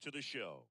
to the show.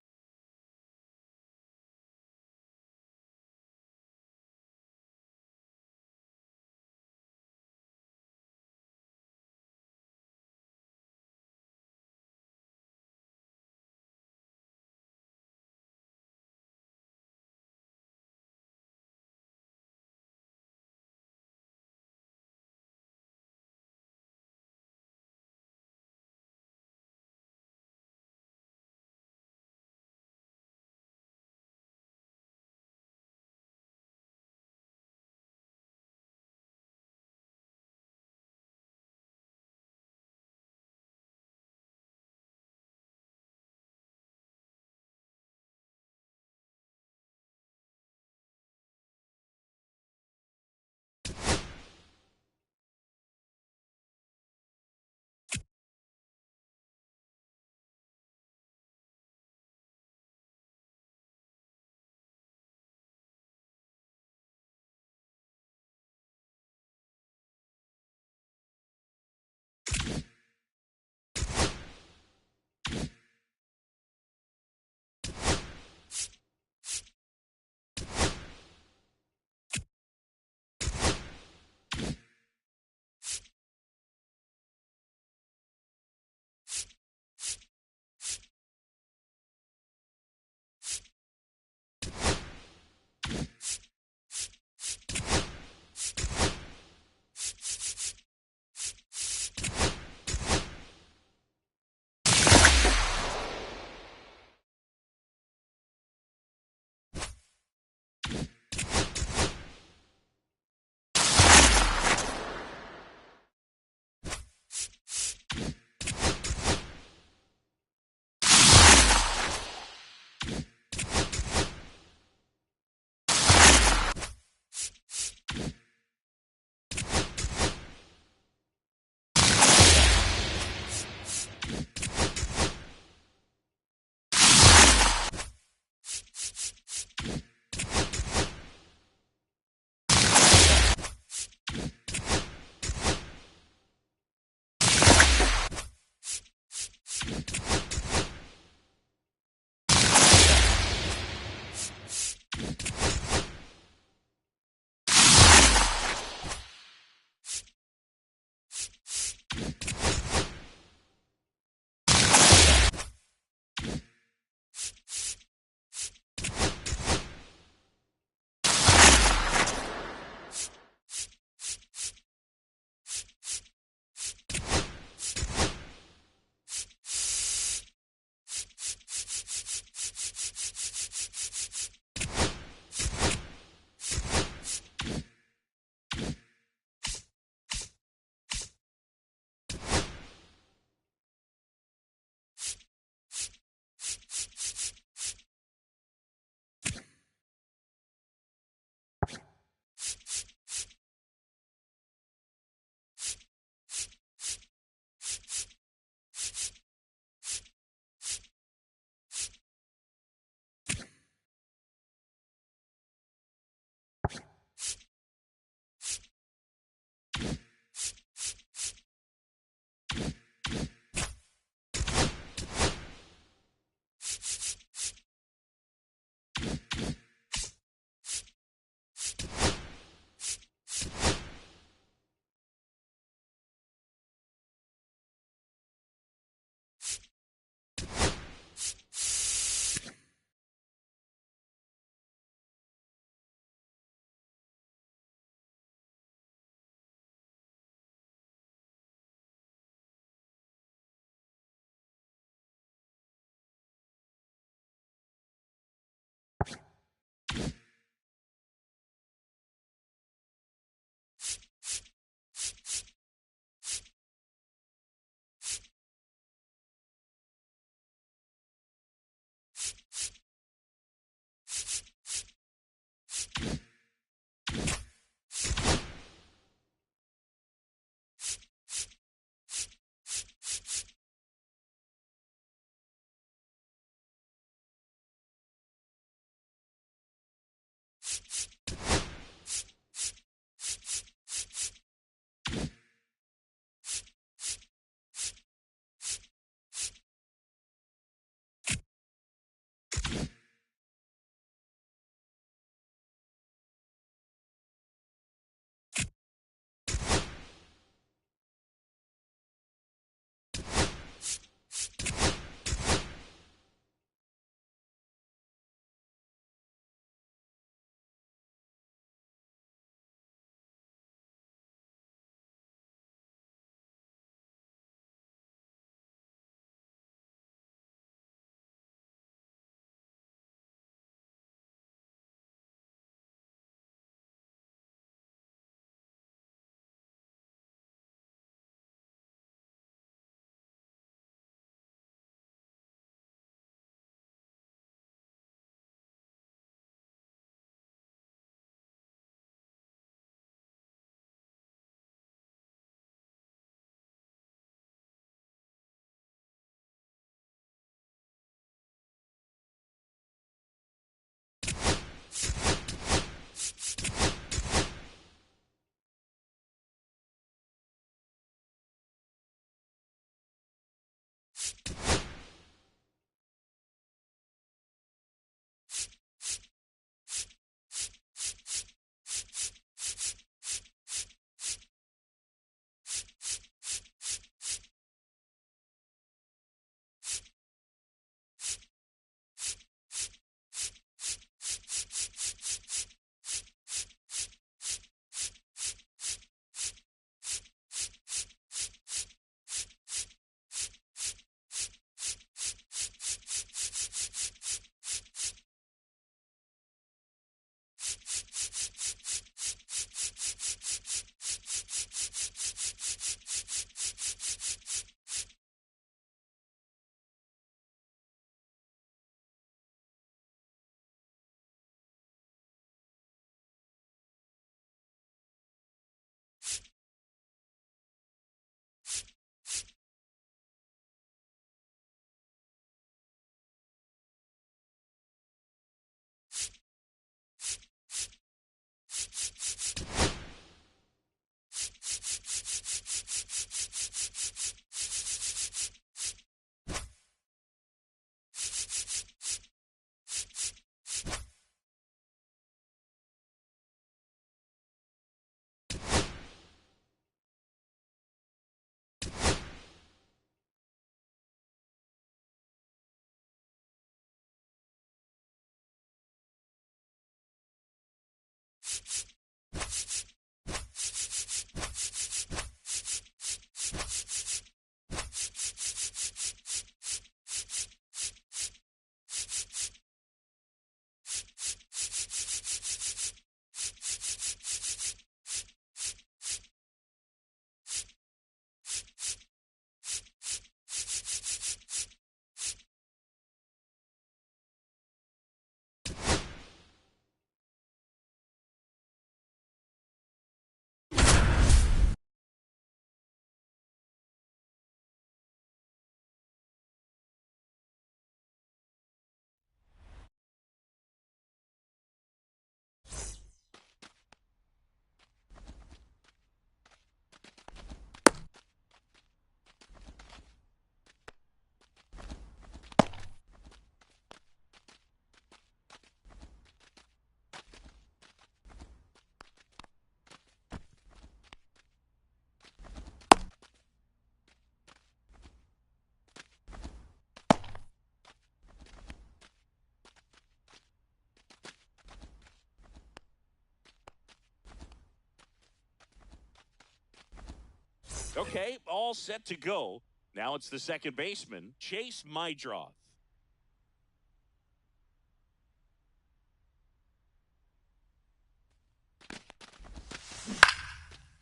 Okay, all set to go. Now it's the second baseman, Chase Mydroth.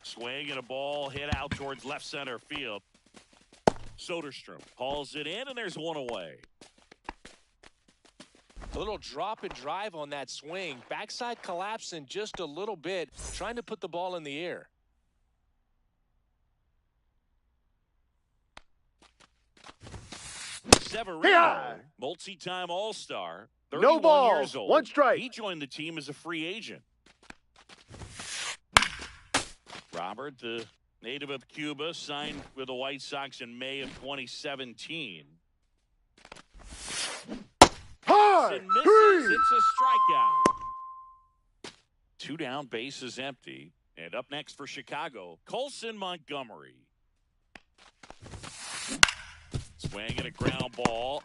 Swing and a ball hit out towards left center field. Soderstrom hauls it in, and there's one away. A little drop and drive on that swing. Backside collapsing just a little bit, trying to put the ball in the air. Severino, multi-time All-Star, 31 No balls, years old. 1 strike. He joined the team as a free agent. Robert, the native of Cuba, signed with the White Sox in May of 2017. Hard. And misses. It's a strikeout. 2 down, bases empty. And up next for Chicago, Colson Montgomery. Swing and a ground ball.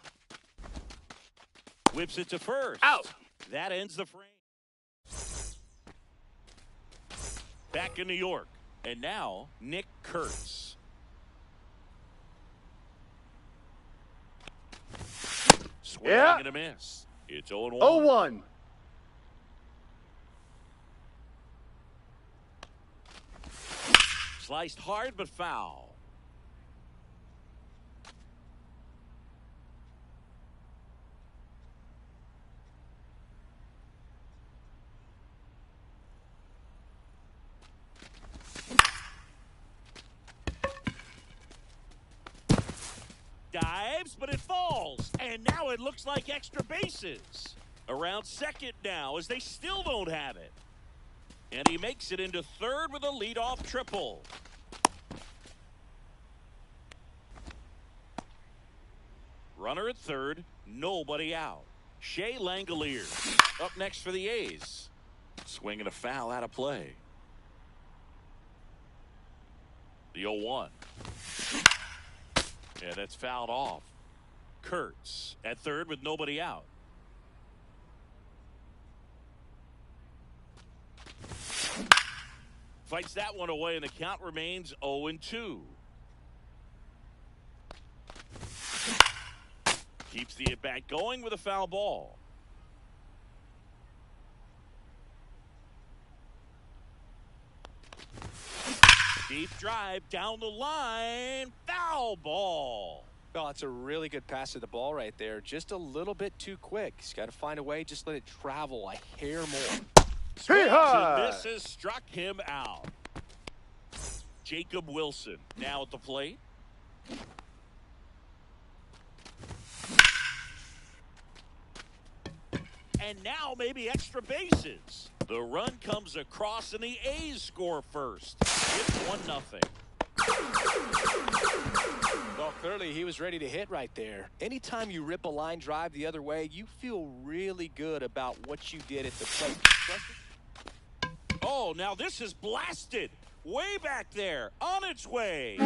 Whips it to first. Out. That ends the frame. Back in New York. And now, Nick Kurtz. Swing and a miss. It's 0-1. 0-1. Sliced hard but foul. Dives, but it falls. And now it looks like extra bases. Around second now as they still don't have it. And he makes it into third with a leadoff triple. Runner at third, nobody out. Shea Langoliers up next for the A's. Swinging a foul out of play. The 0-1. Yeah, that's fouled off. Kurtz at third with nobody out. Fights that one away, and the count remains 0-2. Keeps the at-bat going with a foul ball. Deep drive down the line. Foul ball. Well, that's a really good pass to the ball right there. Just a little bit too quick. He's got to find a way. Just let it travel a hair more. Swings and misses, struck him out. Jacob Wilson now at the plate. And now maybe extra bases. The run comes across and the A's score first. It's 1-0. Well, clearly he was ready to hit right there. Anytime you rip a line drive the other way, you feel really good about what you did at the plate. Oh, now this is blasted. Way back there. On its way.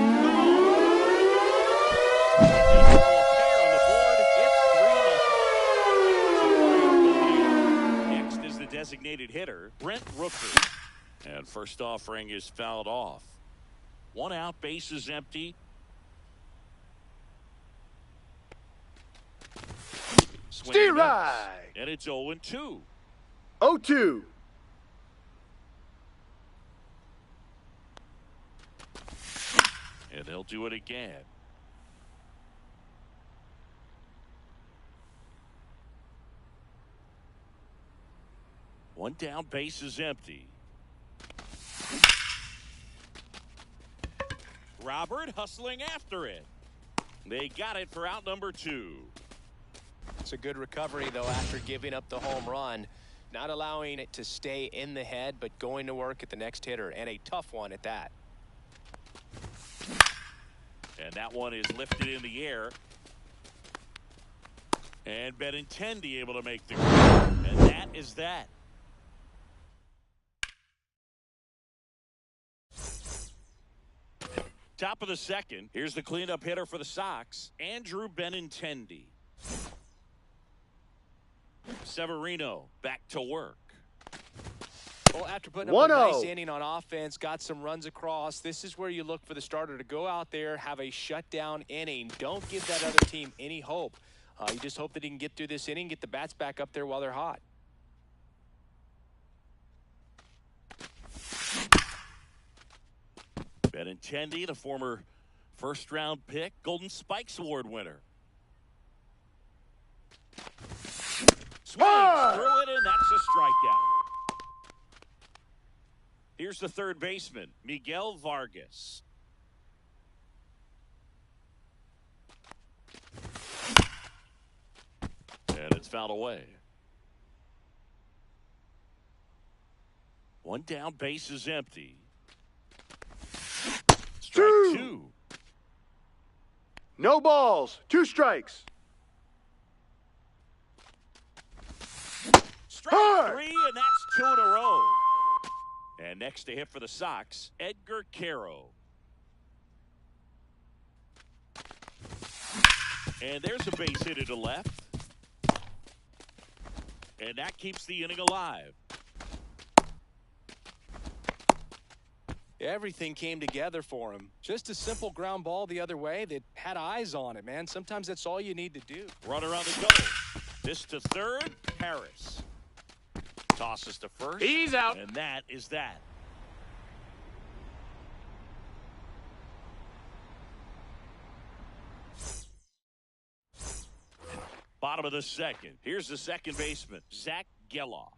Next is the designated hitter, Brent Rooker. And first offering is fouled off. 1 out, bases empty. Stay right. And it's 0-2. 0-2. And they'll do it again. One down, base is empty. Robert hustling after it. They got it for out number 2. It's a good recovery, though, after giving up the home run. Not allowing it to stay in the head, but going to work at the next hitter, and a tough one at that. And that one is lifted in the air. And Benintendi able to make the grab. And that is that. Top of the second. Here's the cleanup hitter for the Sox, Andrew Benintendi. Severino back to work. Well, after putting up a 1-0. nice inning on offense, got some runs across, this is where you look for the starter to go out there, have a shutdown inning. Don't give that other team any hope. You just hope that he can get through this inning, get the bats back up there while they're hot. Benintendi, the former first-round pick, Golden Spikes Award winner. Swings through it, and that's a strikeout. Here's the third baseman, Miguel Vargas. And it's fouled away. One down, base is empty. Strike two. No balls. 2 strikes. Strike three, and that's 2 in a row. And next to hit for the Sox, Edgar Caro. And there's a base hit to the left. And that keeps the inning alive. Everything came together for him. Just a simple ground ball the other way that had eyes on it, man. Sometimes that's all you need to do. Runner on the go. This to third, Harris. Tosses to first. He's out. And that is that. Bottom of the second. Here's the second baseman, Zach Geloff.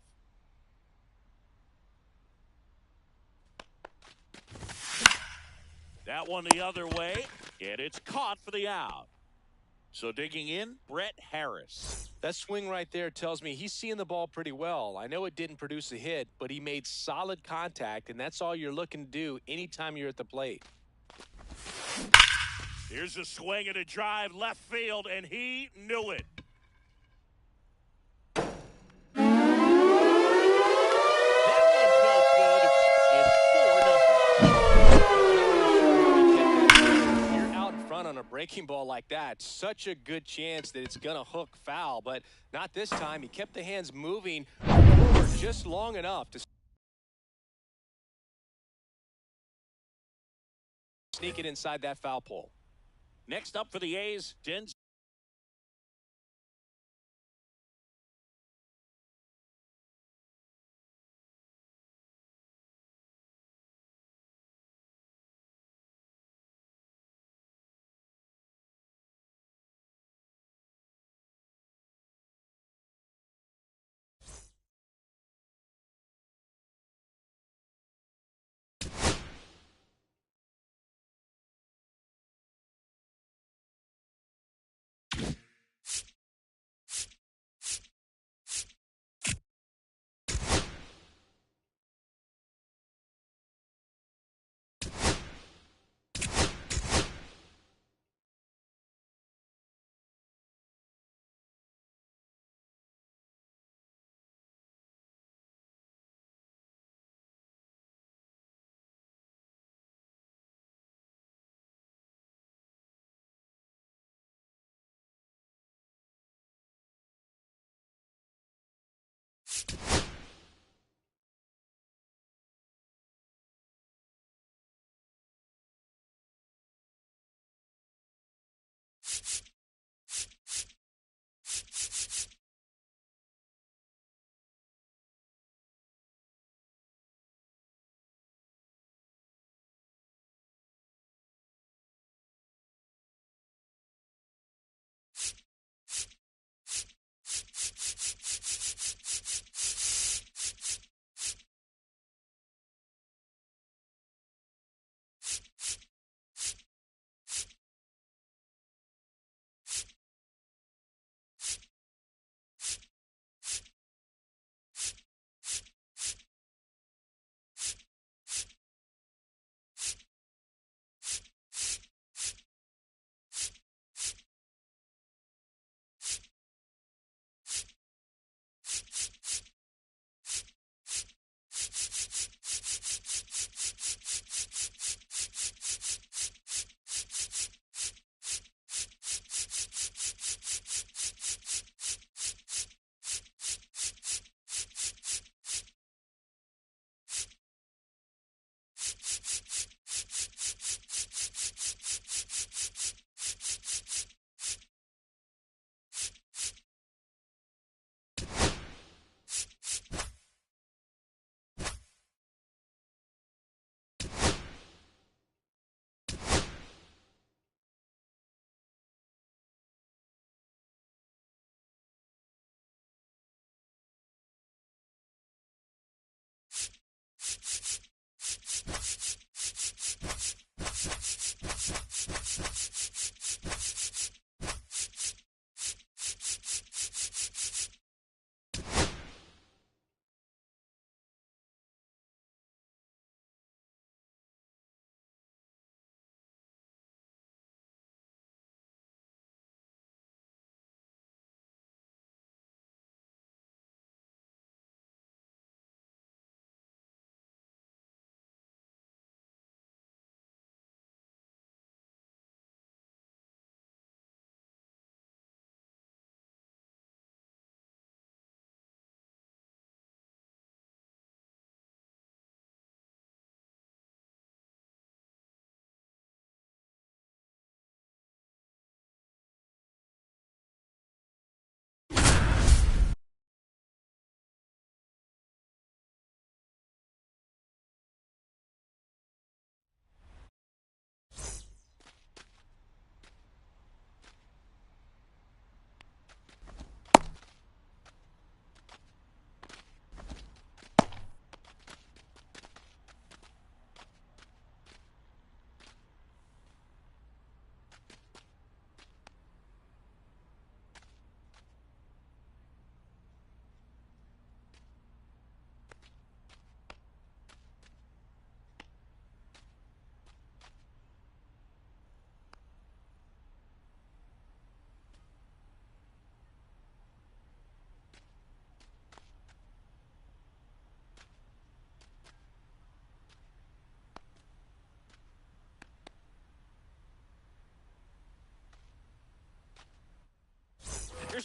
That one the other way, and it's caught for the out. So digging in, Brett Harris. That swing right there tells me he's seeing the ball pretty well. I know it didn't produce a hit, but he made solid contact, and that's all you're looking to do anytime you're at the plate. Here's a swing and a drive left field, and he knew it. On a breaking ball like that, such a good chance that it's gonna hook foul, but not this time. He kept the hands moving forward just long enough to sneak it inside that foul pole. Next up for the A's, Denzel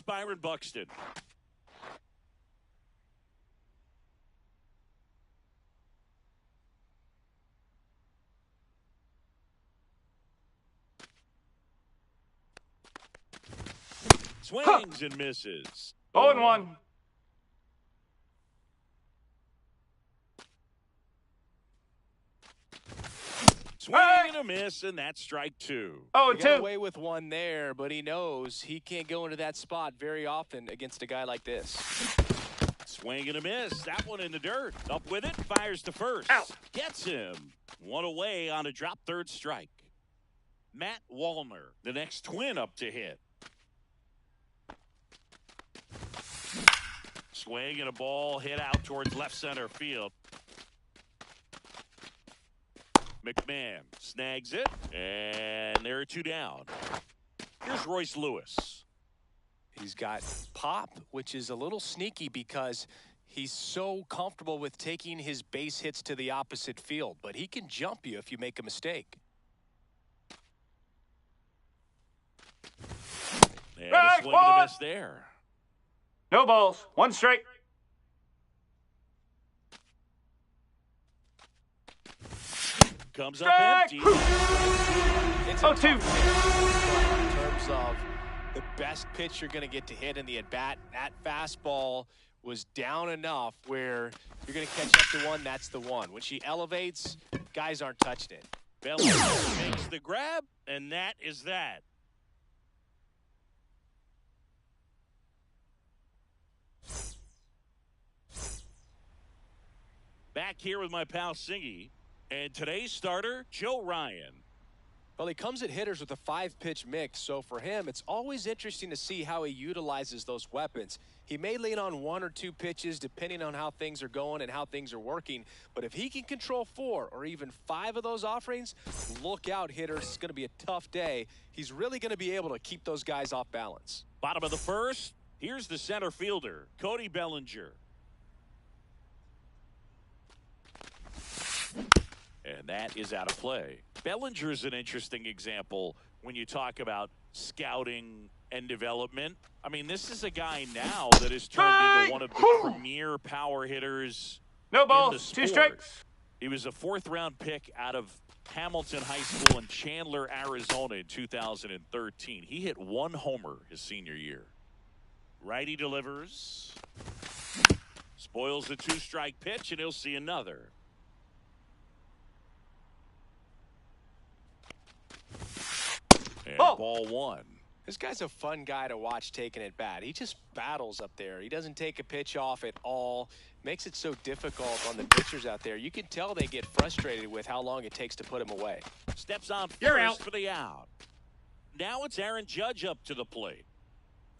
Byron Buxton. Swings and misses. 0-1. Swing and a miss, and that's strike two. He got 0-2. away with one there, but he knows he can't go into that spot very often against a guy like this. Swing and a miss. That one in the dirt. Up with it. Fires to first. Out. Gets him. One away on a drop third strike. Matt Wallner, the next Twin up to hit. Swing and a ball hit out towards left center field. McMahon snags it, and there are two down. Here's Royce Lewis. He's got pop, which is a little sneaky because he's so comfortable with taking his base hits to the opposite field, but he can jump you if you make a mistake. And a swing and a miss there. No balls. 1 strike. Comes up empty. It's a 0-2. tough pitch in terms of the best pitch you're going to get to hit in the at-bat. That fastball was down enough where you're going to catch up to one, that's the one. When she elevates, guys aren't touching it. Bellinger makes the grab, and that is that. Back here with my pal Singy, and today's starter, Joe Ryan. Well, he comes at hitters with a 5-pitch mix, so for him, it's always interesting to see how he utilizes those weapons. He may lean on 1 or 2 pitches depending on how things are going and how things are working, but if he can control 4 or even 5 of those offerings, look out, hitters. It's going to be a tough day. He's really going to be able to keep those guys off balance. Bottom of the first, here's the center fielder, Cody Bellinger. And that is out of play. Bellinger is an interesting example when you talk about scouting and development. I mean, this is a guy now that has turned into one of the premier power hitters. No in the balls. 2 sport. strikes. He was a 4th-round pick out of Hamilton High School in Chandler, Arizona in 2013. He hit 1 homer his senior year. Righty delivers. Spoils the 2-strike pitch, and he'll see another. And ball 1. This guy's a fun guy to watch taking at bat. He just battles up there. He doesn't take a pitch off at all. Makes it so difficult on the pitchers out there. You can tell they get frustrated with how long it takes to put him away. Steps on You're first out. for the out. Now it's Aaron Judge up to the plate.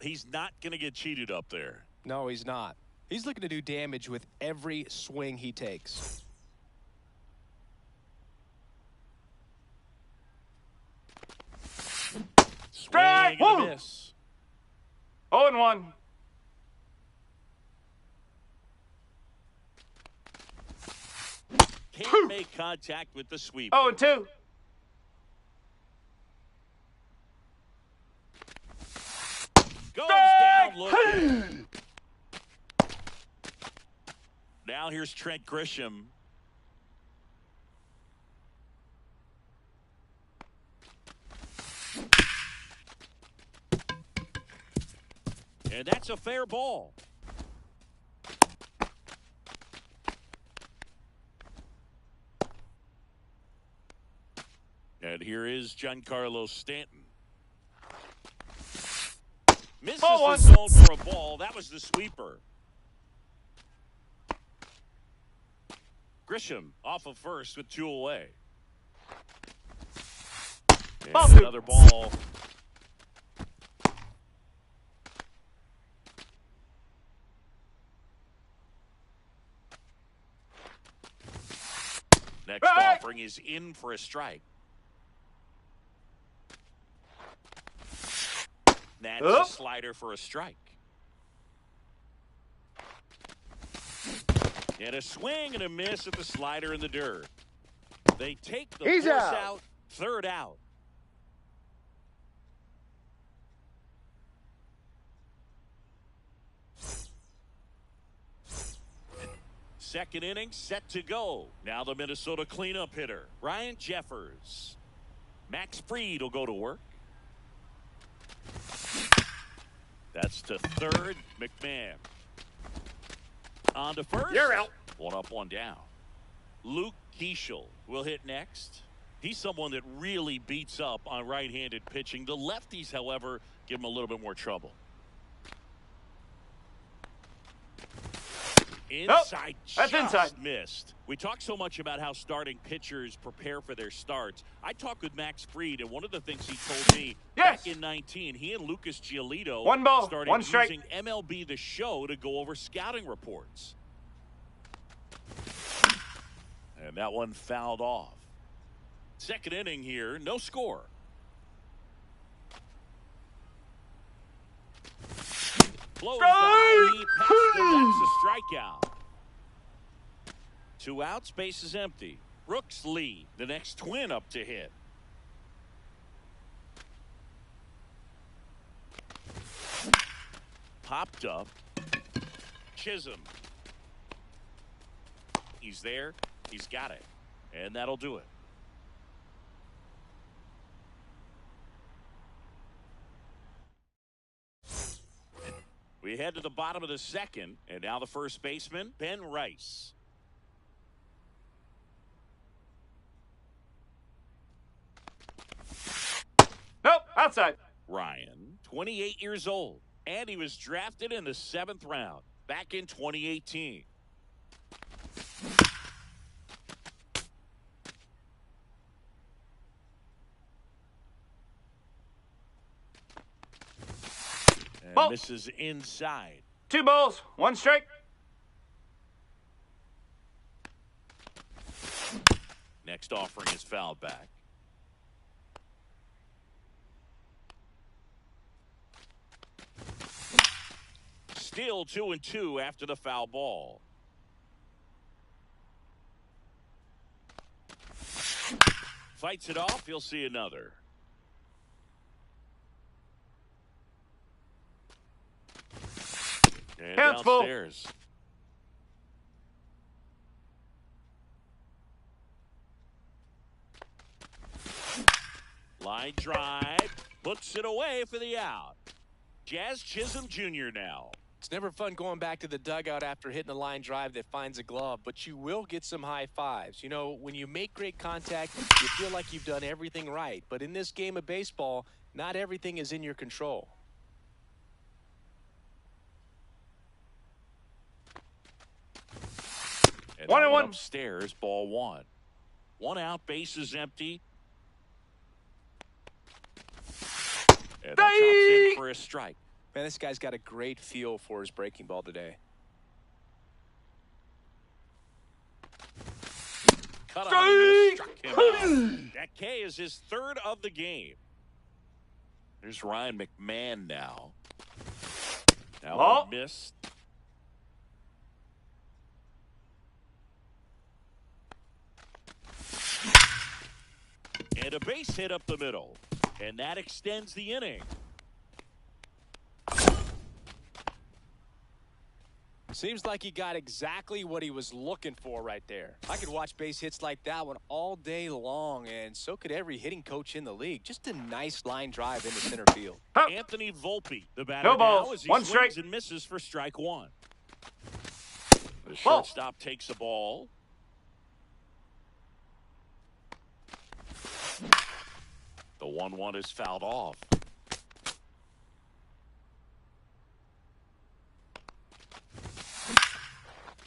He's not going to get cheated up there. No, he's not. He's looking to do damage with every swing he takes. Swing and a Woo! miss. 0-1. Can't make contact with the sweep. 0-2. Goes down looking. Now here's Trent Grisham. And that's a fair ball. And here is Giancarlo Stanton. Misses the zone for a ball. That was the sweeper. Grisham off of first with 2 away. And another ball. Next offering is in for a strike. That's a slider for a strike. And a swing and a miss at the slider in the dirt. They take the He's force out. out, 3rd out. Second inning set to go. Now the Minnesota cleanup hitter, Ryan Jeffers. Max Fried will go to work. That's to third. McMahon. On to first. You're out. One up, one down. Luke Keeschel will hit next. He's someone that really beats up on right-handed pitching. The lefties, however, give him a little bit more trouble. Inside, that's just inside. Missed. We talk so much about how starting pitchers prepare for their starts. I talked with Max Fried, and one of the things he told me back in 19, he and Lucas Giolito One ball, started one strike. using MLB The Show to go over scouting reports. And that one fouled off. Second inning here, no score. Blows the high knee past him. That's a strikeout. 2 outs, base is empty. Brooks Lee, the next Twin up to hit. Popped up. Chisholm. He's there. He's got it. And that'll do it. We head to the bottom of the second, and now the first baseman, Ben Rice. Nope, outside. Ryan, 28 years old, and he was drafted in the 7th round back in 2018. And Ball. this is inside. 2 balls, 1 strike. Next offering is fouled back. Still 2-2 after the foul ball. Fights it off. He'll see another. And Hands full. downstairs. Line drive. Puts it away for the out. Jazz Chisholm Jr. now. It's never fun going back to the dugout after hitting a line drive that finds a glove, but you will get some high fives. You know, when you make great contact, you feel like you've done everything right. But in this game of baseball, not everything is in your control. And 1-1. Upstairs, ball 1. 1 out, base is empty. And that drops in for a strike. Man, this guy's got a great feel for his breaking ball today. Cut on him, struck him out. That K is his 3rd of the game. There's Ryan McMahon now. Now Ball. missed. And a base hit up the middle. And that extends the inning. Seems like he got exactly what he was looking for right there. I could watch base hits like that one all day long, and so could every hitting coach in the league. Just a nice line drive into center field. Anthony Volpe, the batter No now, balls, as he 1 swings strike. and misses for strike 1. The Ball. shortstop takes the ball. The 1-1 is fouled off.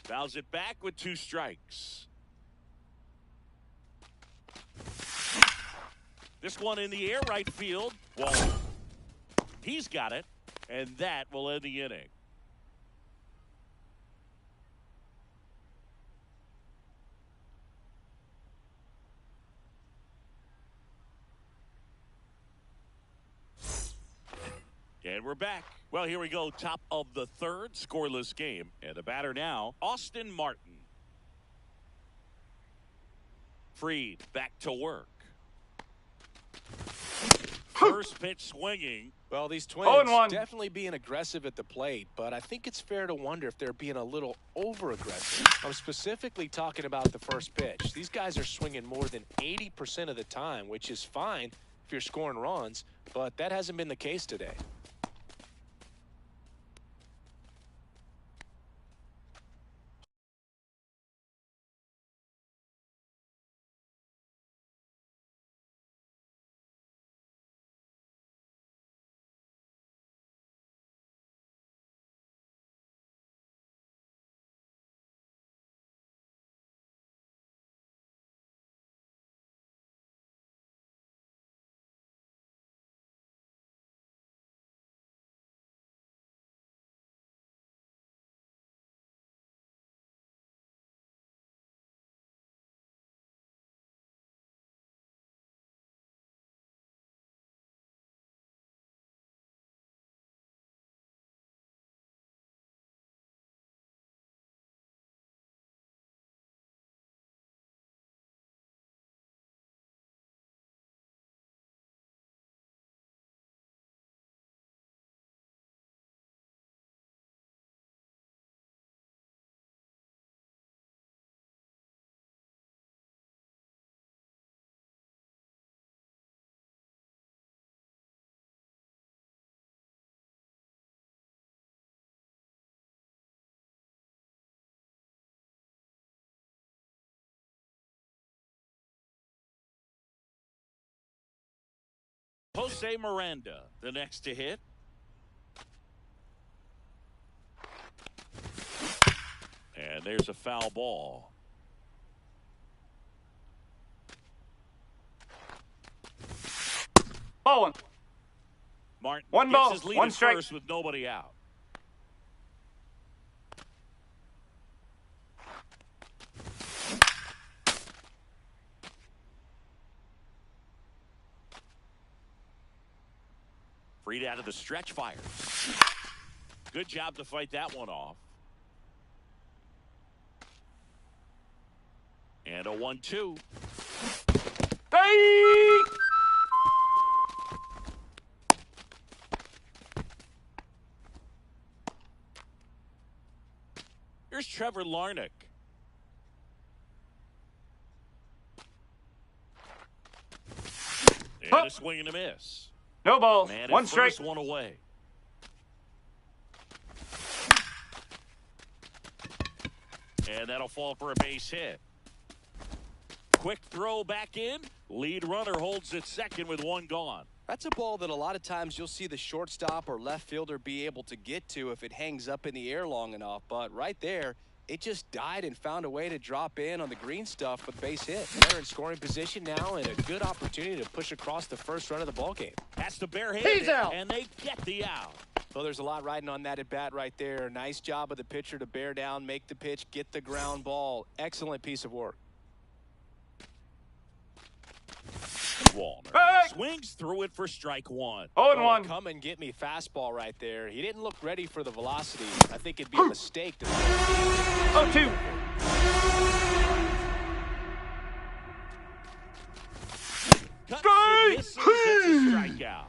Fouls it back with 2 strikes. This one in the air, right field. Well, he's got it, and that will end the inning. And we're back. Well, here we go. Top of the 3rd, scoreless game. And the batter now, Austin Martin. Fried back to work. First pitch swinging. Well, these Twins 0-1. definitely being aggressive at the plate, but I think it's fair to wonder if they're being a little over-aggressive. I'm specifically talking about the first pitch. These guys are swinging more than 80% of the time, which is fine if you're scoring runs, but that hasn't been the case today. Jose Miranda, the next to hit. And there's a foul ball. Ball one. Martin One gets ball, his lead one at strike. first with nobody out. Freed out of the stretch fires. Good job to fight that one off. And a 1-2. Hey! Here's Trevor Larnach. And a swing and a miss. No balls. Man, One at strike. first, one away. And that'll fall for a base hit. Quick throw back in. Lead runner holds at second with one gone. That's a ball that a lot of times you'll see the shortstop or left fielder be able to get to if it hangs up in the air long enough. But right there, it just died and found a way to drop in on the green stuff with base hit. They're in scoring position now and a good opportunity to push across the first run of the ballgame. That's the bare hit. He's out. And they get the out. Well, there's a lot riding on that at bat right there. Nice job of the pitcher to bear down, make the pitch, get the ground ball. Excellent piece of work. Walner Hey! swings through it for strike one. 0-1. Come and get me fastball right there. He didn't look ready for the velocity. I think it'd be a mistake to 0-2. Cuts Strike! and misses. It's a strikeout.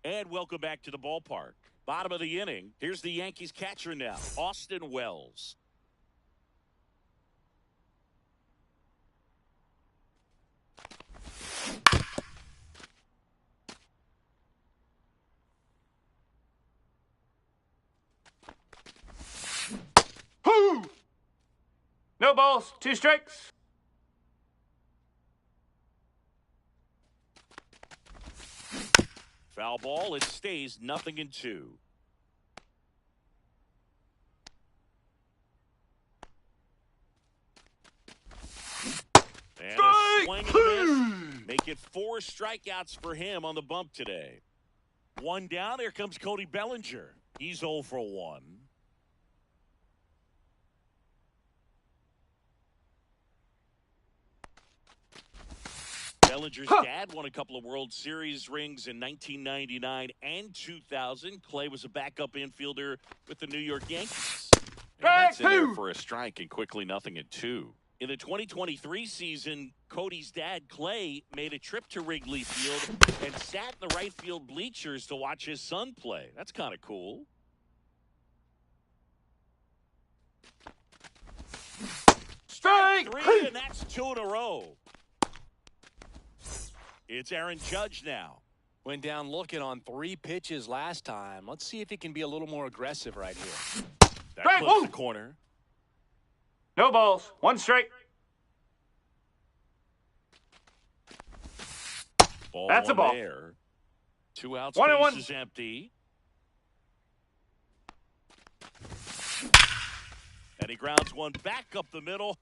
And welcome back to the ballpark. Bottom of the inning. Here's the Yankees catcher now, Austin Wells. No balls. Two strikes. Foul ball. It stays 0-2. And a swing and a miss. Make it 4 strikeouts for him on the bump today. One down. Here comes Cody Bellinger. He's 0 for 1. Bellinger's dad won a couple of World Series rings in 1999 and 2000. Clay was a backup infielder with the New York Yankees. And that's Strike in there two. for a strike and quickly 0-2. In the 2023 season, Cody's dad, Clay, made a trip to Wrigley Field and sat in the right field bleachers to watch his son play. That's kind of cool. Strike Three, and that's 2 in a row. It's Aaron Judge now. Went down looking on 3 pitches last time. Let's see if he can be a little more aggressive right here. That Strike clips one. the corner. No balls. 1 strike. Ball That's a one ball. there. 2 outs, 1-1. base is empty. And he grounds one back up the middle.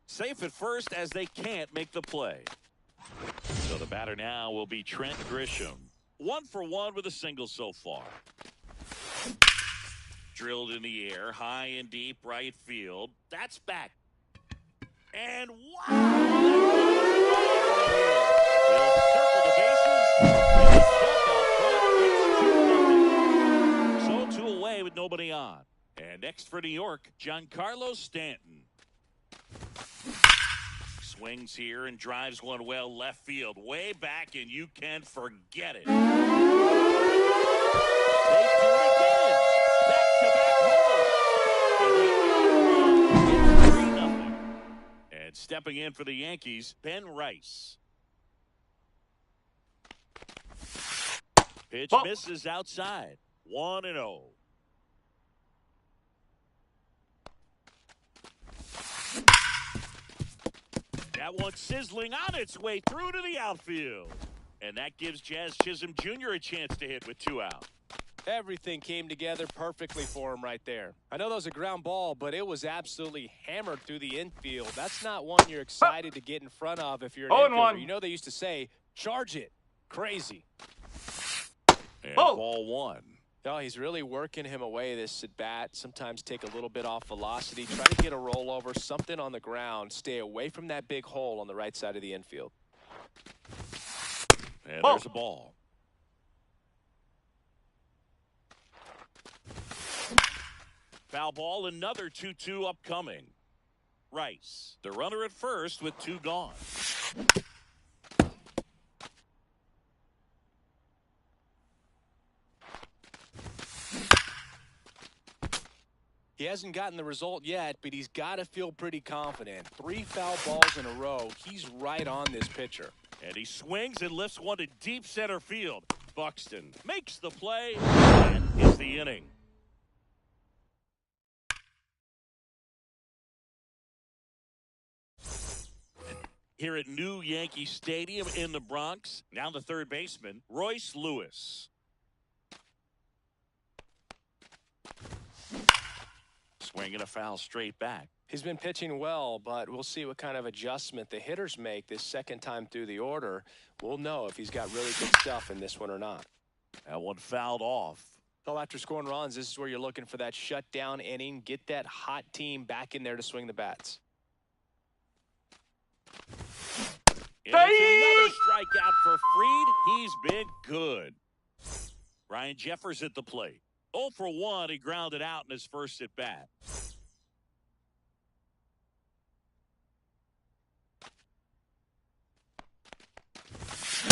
Safe at first as they can't make the play. So the batter now will be Trent Grisham. 1 for 1 with a single so far. Drilled in the air, high and deep right field. That's back. And wow! He'll circle the bases. And a jump out front. It's 2-0. So 2 away with nobody on. And next for New York, Giancarlo Stanton. Swings here and drives one well left field. Way back, and you can forget it. They do it again. Back-to-back homers. And 3-0. And stepping in for the Yankees, Ben Rice. Pitch misses outside. 1-0. That one sizzling on its way through to the outfield. And that gives Jazz Chisholm Jr. a chance to hit with 2 out. Everything came together perfectly for him right there. I know that was a ground ball, but it was absolutely hammered through the infield. That's not one you're excited to get in front of if you're an infielder. You know they used to say, charge it. Crazy. And ball 1. No, he's really working him away this at bat. Sometimes take a little bit off velocity. Try to get a rollover, something on the ground. Stay away from that big hole on the right side of the infield. And there's a ball. Foul ball, another 2-2 upcoming. Rice, the runner at first with 2 gone. He hasn't gotten the result yet, but he's got to feel pretty confident. 3 foul balls in a row. He's right on this pitcher. And he swings and lifts one to deep center field. Buxton makes the play. That is the inning. Here at New Yankee Stadium in the Bronx, now the third baseman, Royce Lewis. Swinging a foul straight back. He's been pitching well, but we'll see what kind of adjustment the hitters make this second time through the order. We'll know if he's got really good stuff in this one or not. That one fouled off. Well, after scoring runs, this is where you're looking for that shutdown inning. Get that hot team back in there to swing the bats. And it's another strikeout for Fried. He's been good. Ryan Jeffers at the plate. 0 for 1. He grounded out in his first at bat.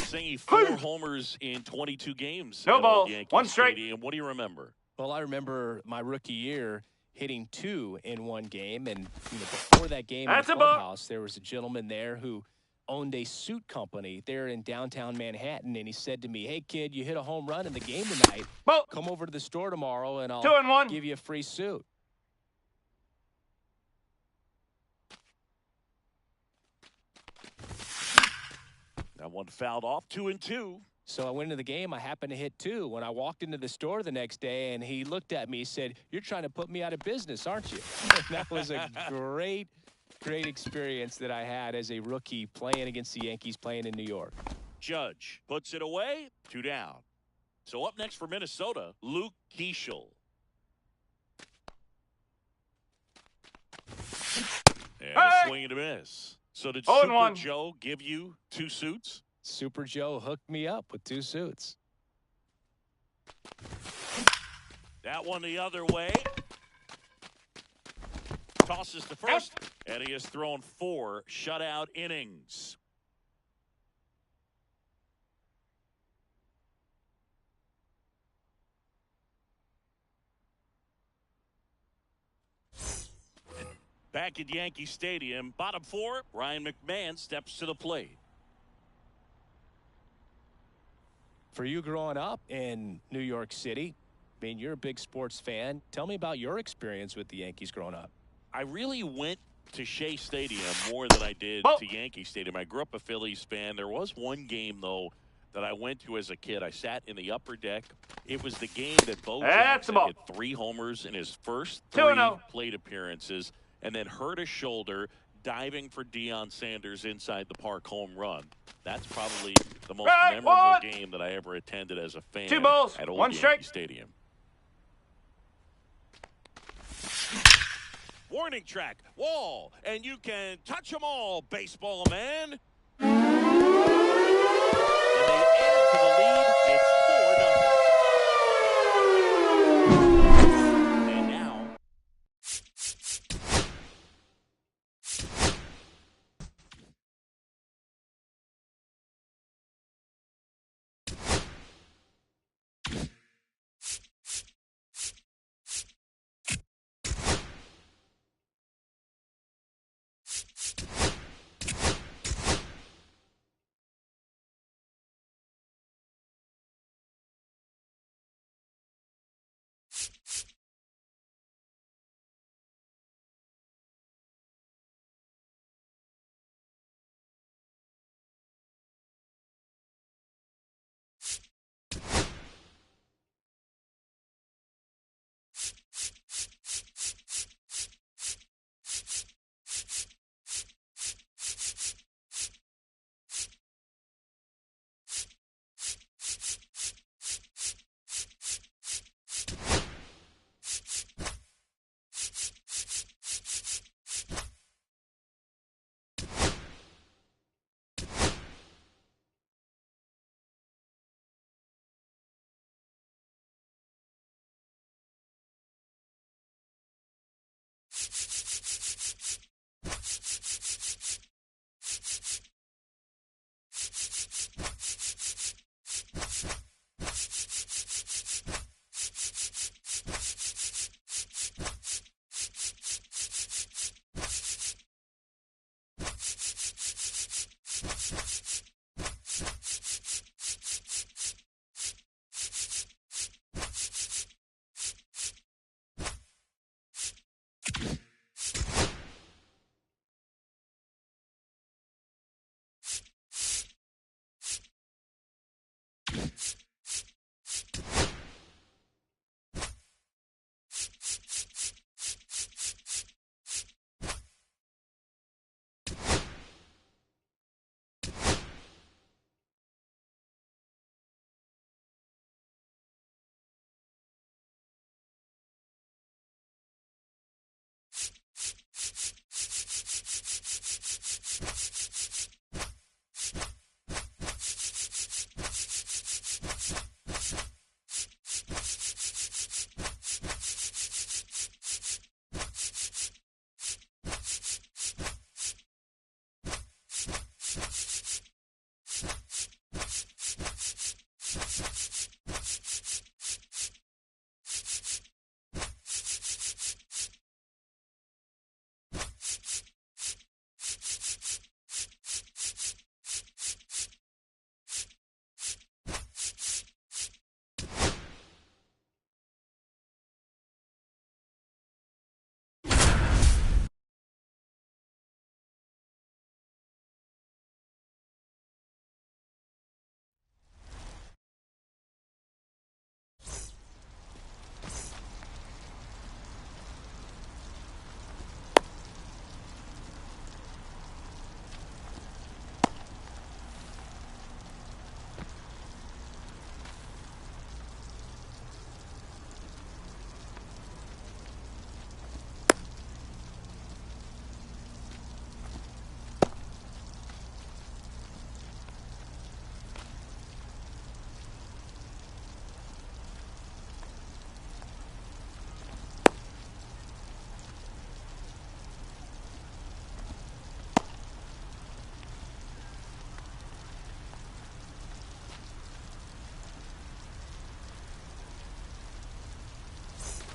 Singing 4 homers in 22 games. No ball. Yankee 1 strike. Stadium. What do you remember? Well, I remember my rookie year hitting 2 in one game, and before that game in the clubhouse, there was a gentleman there who owned a suit company there in downtown Manhattan, and he said to me, "Hey kid, you hit a home run in the game tonight. Come over to the store tomorrow and I'll give you a free suit." That one fouled off. 2-2. So I went into the game. I happened to hit 2. When I walked into the store the next day, and he looked at me, he said, "You're trying to put me out of business, aren't you?" And that was a great experience that I had as a rookie playing against the Yankees, playing in New York. Judge puts it away. 2 down. So up next for Minnesota, Luke Keeschel. And a swing and a miss. So did Super Joe give you 2 suits? Super Joe hooked me up with 2 suits. That one the other way. Tosses to first, and he has thrown 4 shutout innings. Back at Yankee Stadium, bottom 4, Ryan McMahon steps to the plate. For you growing up in New York City, I mean, you're a big sports fan. Tell me about your experience with the Yankees growing up. I really went to Shea Stadium more than I did to Yankee Stadium. I grew up a Phillies fan. There was one game, though, that I went to as a kid. I sat in the upper deck. It was the game that Bo Jackson hit 3 homers in his first 3 plate appearances and then hurt his shoulder diving for Deion Sanders inside the park home run. That's probably the most memorable game that I ever attended as a fan 2 balls, at Old 1 strike. Yankee Stadium. Warning track, wall, and you can touch them all, baseball man.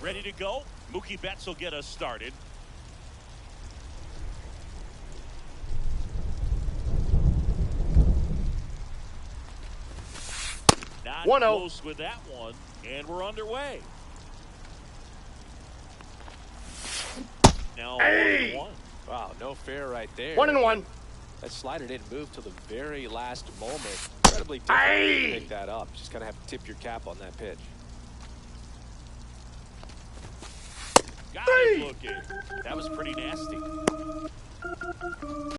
Ready to go. Mookie Betts will get us started. Not 1-0. close with that one, and we're underway. Now, Hey! 1-1. Wow, no fair right there. 1-1. That slider didn't move till the very last moment. Incredibly difficult to pick that up. Just kind of have to tip your cap on that pitch. Got it looking. That was pretty nasty.